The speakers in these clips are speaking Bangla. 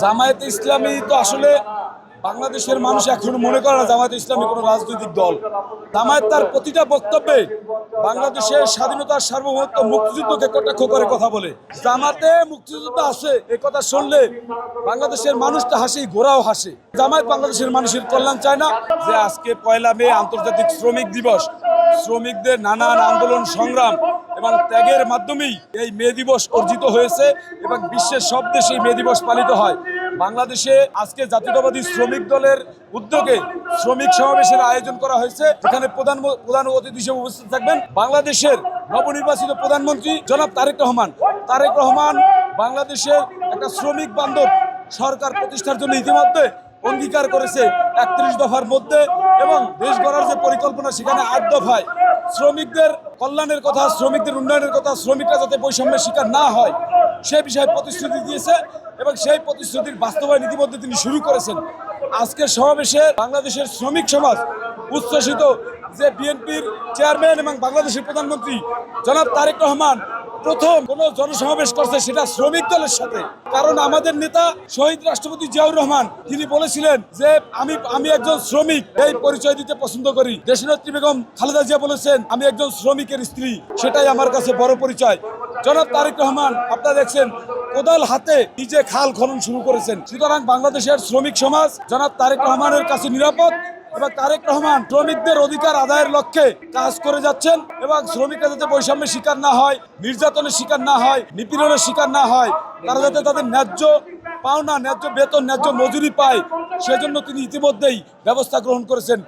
জামায়াতে ইসলামী তো আসলে বাংলাদেশের মানুষ এখন মনে করে না জামায়াতে ইসলামী কোনো রাজনৈতিক দল। জামায়াত তার প্রতিটা বক্তব্যে বাংলাদেশের স্বাধীনতার সার্বভৌমত্ব মুক্তিযুদ্ধকে কটাক্ষ করে কথা বলে। জামাতে মুক্তিযুদ্ধ আছে এ কথা শুনলে বাংলাদেশের মানুষটা হাসি, ঘোড়াও হাসে। জামায়াত বাংলাদেশের মানুষের কল্যাণ চায় না। যে আজকে 1 মে আন্তর্জাতিক শ্রমিক দিবস, শ্রমিকদের নানান আন্দোলন সংগ্রাম এবং ত্যাগের মাধ্যমেই এই মে দিবস অর্জিত হয়েছে এবং বিশ্বের সব দেশেই মে দিবস পালিত হয়। বাংলাদেশে আজকে জাতীয়তাবাদী শ্রমিক দলের উদ্যোগে শ্রমিক সমাবেশের আয়োজন করা হয়েছে, যেখানে প্রধান অতিথি হিসেবে উপস্থিত থাকবেন বাংলাদেশের নবনির্বাচিত প্রধানমন্ত্রী জনাব তারেক রহমান। তারেক রহমান বাংলাদেশের একটা শ্রমিক বান্ধব সরকার প্রতিষ্ঠার জন্য ইতিমধ্যে অঙ্গীকার করেছে 31 দফার মধ্যে, এবং দেশ গড়ার যে পরিকল্পনা সেখানে 8 দফায় শ্রমিকদের কল্যাণের কথা, শ্রমিকদের উন্নয়নের কথা, শ্রমিকরা যাতে বৈষম্যের শিকার না হয় সে বিষয়ে প্রতিশ্রুতি দিয়েছে এবং সেই প্রতিশ্রুতির বাস্তবায়ন ইতিমধ্যে তিনি শুরু করেছেন। আজকের সমাবেশে বাংলাদেশের শ্রমিক সমাজ উচ্ছ্বসিত যে বিএনপির চেয়ারম্যান এবং বাংলাদেশের প্রধানমন্ত্রী জনাব তারেক রহমান প্রথম কোন জনসমাবেশ করছে সেটা শ্রমিক দলের সাথে। কারণ আমাদের নেতা শহীদ রাষ্ট্রপতি জিয়াউর রহমান তিনি বলেছিলেন যে আমি একজন শ্রমিক, এই পরিচয় দিতে পছন্দ করি। দেশনেত্রী বেগম খালেদা জিয়া বলেছেন আমি একজন শ্রমিকের স্ত্রী, সেটাই আমার কাছে বড় পরিচয়। জনাব তারেক রহমান আপনারা দেখছেন কোদাল হাতে নিজে খাল খনন শুরু করেছেন। সুতরাং বাংলাদেশের শ্রমিক সমাজ জনাব তারেক রহমানের কাছে নিরাপদ এবং তারেক রহমান শ্রমিকদের অধিকার আদায়ের লক্ষ্যে কাজ করে যাচ্ছেন এবং শ্রমিকরা যাতে বৈষম্যের শিকার না হয়, নির্যাতনের শিকার না হয়, নিপীড়নের শিকার না হয়, তারা যাতে তাদের ন্যায্য পাওনা, ন্যায্য বেতন, ন্যায্য মজুরি পায়, সেজন্য তিনি ইতিমধ্যেই ব্যবস্থা গ্রহণ করেছেন।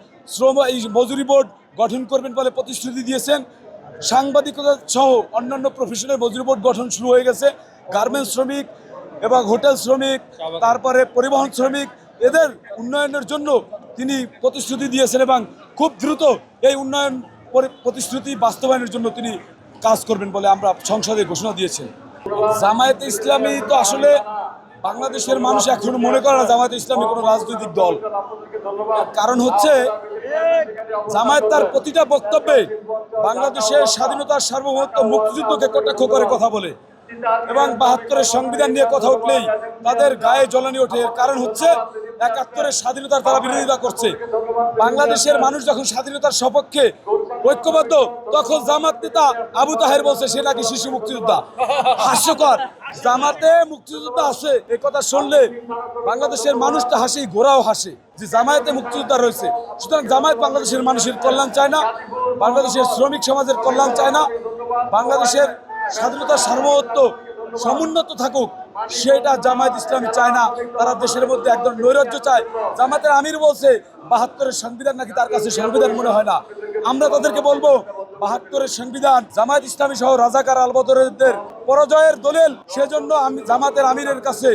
এই মজুরি বোর্ড গঠন করবেন বলে প্রতিশ্রুতি দিয়েছেন। সাংবাদিকতা সহ অন্যান্য প্রফেশনের মজুরি বোর্ড গঠন শুরু হয়ে গেছে। গার্মেন্টস শ্রমিক এবং হোটেল শ্রমিক, তারপরে পরিবহন শ্রমিক, এদের উন্নয়নের জন্য তিনি প্রতিশ্রুতি দিয়েছেন এবং খুব দ্রুত এই উন্নয়ন প্রতিশ্রুতি বাস্তবায়নের জন্য তিনি কাজ করবেন বলে আমরা সংসদে ঘোষণা দিয়েছেন। জামায়াতে ইসলামী তো আসলে বাংলাদেশের মানুষ এখন মনে করে না জামায়াতে ইসলামী কোনো রাজনৈতিক দল। কারণ হচ্ছে জামায়াত তার প্রতিটা বক্তব্যে বাংলাদেশের স্বাধীনতার সার্বভৌমত্ব মুক্তিযুদ্ধকে কটাক্ষ করে কথা বলে এবং 72-এর সংবিধান নিয়ে কথা উঠলেই তাদের গায়ে জ্বলানি ওঠে। কারণ হচ্ছে 71-এর স্বাধীনতার তারা বিরোধিতা করছে। বাংলাদেশের মানুষ যখন স্বাধীনতার সপক্ষে ঐক্যবদ্ধ, তখন জামাত নেতা আবু তাহের বলছে সে নাকি শিশু মুক্তিযোদ্ধা। হাস্যকর। জামাতে মুক্তিযোদ্ধা আছে এ কথা শুনলে বাংলাদেশের মানুষটা হাসি, ঘোড়াও হাসে যে জামায়াতে মুক্তিযোদ্ধা রয়েছে। সুতরাং জামায়াত বাংলাদেশের মানুষের কল্যাণ চায় না, বাংলাদেশের শ্রমিক সমাজের কল্যাণ চায় না, বাংলাদেশের স্বাধীনতার সার্বভৌমত্ব সমুন্নত থাকুক সেটা জামায়াত ইসলামী চায় না। তারা দেশের মধ্যে একদম নৈরাজ্য চায়। জামায়াতের আমির বলছে 72-এর সংবিধান নাকি তার কাছে সংবিধান মনে হয় না। আমরা তাদেরকে বলবো 72-এর সংবিধান জামায়াত ইসলামী সহ রাজাকার আলবদরদের পরাজয়ের দলিল, সেজন্য আমি জামাতের আমিরের কাছে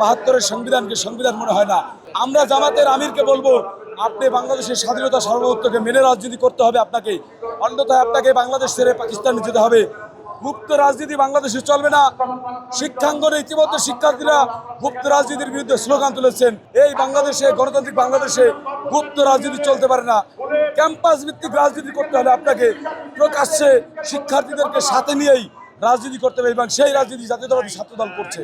72-এর সংবিধানকে সংবিধান মনে হয় না। আমরা জামাতের আমিরকে বলবো আপনি বাংলাদেশের স্বাধীনতা সার্বভৌমত্বকে মেনে রাজনীতি করতে হবে আপনাকে, অন্যথায় আপনাকে বাংলাদেশ ছেড়ে পাকিস্তানে যেতে হবে। গুপ্ত রাজনীতি বাংলাদেশে চলবে না। শিক্ষাঙ্গনে ইতিমধ্যে শিক্ষার্থীরা গুপ্ত রাজনীতির বিরুদ্ধে স্লোগান তুলেছেন। এই বাংলাদেশে, গণতান্ত্রিক বাংলাদেশে গুপ্ত রাজনীতি চলতে পারে না। ক্যাম্পাস ভিত্তিক রাজনীতি করতে হলে আপনাকে প্রকাশ্যে শিক্ষার্থীদেরকে সাথে নিয়েই রাজনীতি করতে হবে এবং সেই রাজনীতি জাতীয়তাবাদী ছাত্রদল করছে।